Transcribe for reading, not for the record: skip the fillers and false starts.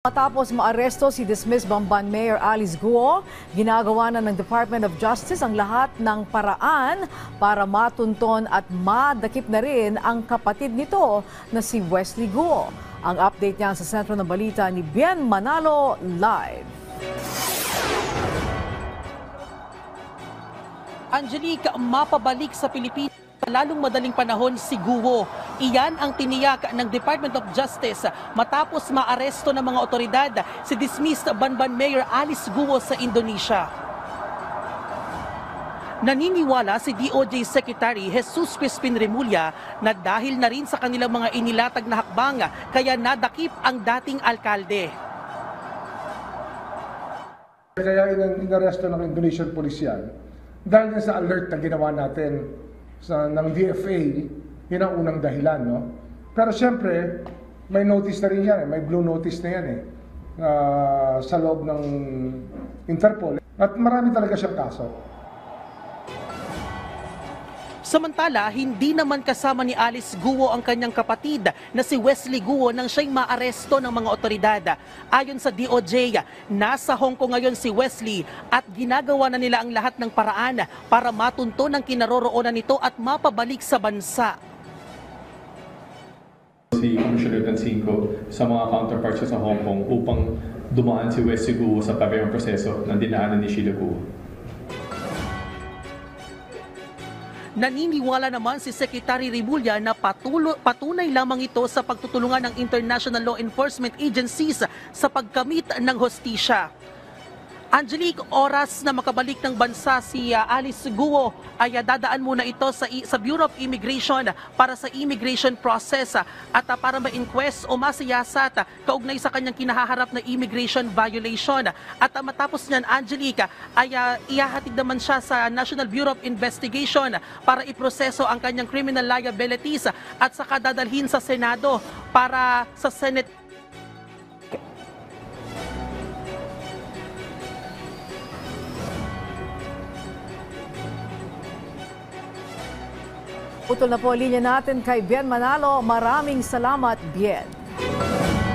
Matapos maaresto si dismissed Bamban Mayor Alice Guo, ginagawa na ng Department of Justice ang lahat ng paraan para matunton at madakip na rin ang kapatid nito na si Wesley Guo. Ang update niya sa sentro ng balita ni Bien Manalo live. Angelique, mapabalik sa Pilipinas lalong madaling panahon si Guo. Iyan ang tiniyak ng Department of Justice matapos maaresto ng mga otoridad si dismissed Bamban Mayor Alice Guo sa Indonesia. Naniniwala si DOJ Secretary Jesus Crispin Remulla na dahil na rin sa kanilang mga inilatag na hakbang kaya nadakip ang dating alkalde. Kaya inaresto ng Indonesian police yan dahil sa alert na ginawa natin ng DFA, yun ang unang dahilan, no? Pero siyempre, may notice na rin yan, may blue notice na yan sa loob ng Interpol. At marami talaga siyang kaso. Samantala, hindi naman kasama ni Alice Guo ang kanyang kapatid na si Wesley Guo nang siya'y maaresto ng mga otoridad. Ayon sa DOJ, nasa Hong Kong ngayon si Wesley at ginagawa na nila ang lahat ng paraan para matunton ang kinaroroonan nito at mapabalik sa bansa. Si Commissioner Dancinco sa mga counterparts sa Hong Kong upang dumaan si Wesley Guo sa parehong proseso na dinaanan ni Sheila Guo. Naniniwala naman si Secretary Remulla na patunay lamang ito sa pagtutulungan ng international law enforcement agencies sa pagkamit ng hostisya. Angelique, oras na makabalik ng bansa si Alice Guo ay dadaan muna ito sa Bureau of Immigration para sa immigration process at para ma-inquest o masiyasat kaugnay sa kanyang kinahaharap na immigration violation. At matapos niyan, Angelique, ay ihahatid naman siya sa National Bureau of Investigation para iproseso ang kanyang criminal liabilities at saka dadalhin sa Senado para sa Senate. Putol na po linya natin kay Bien Manalo. Maraming salamat, Bien.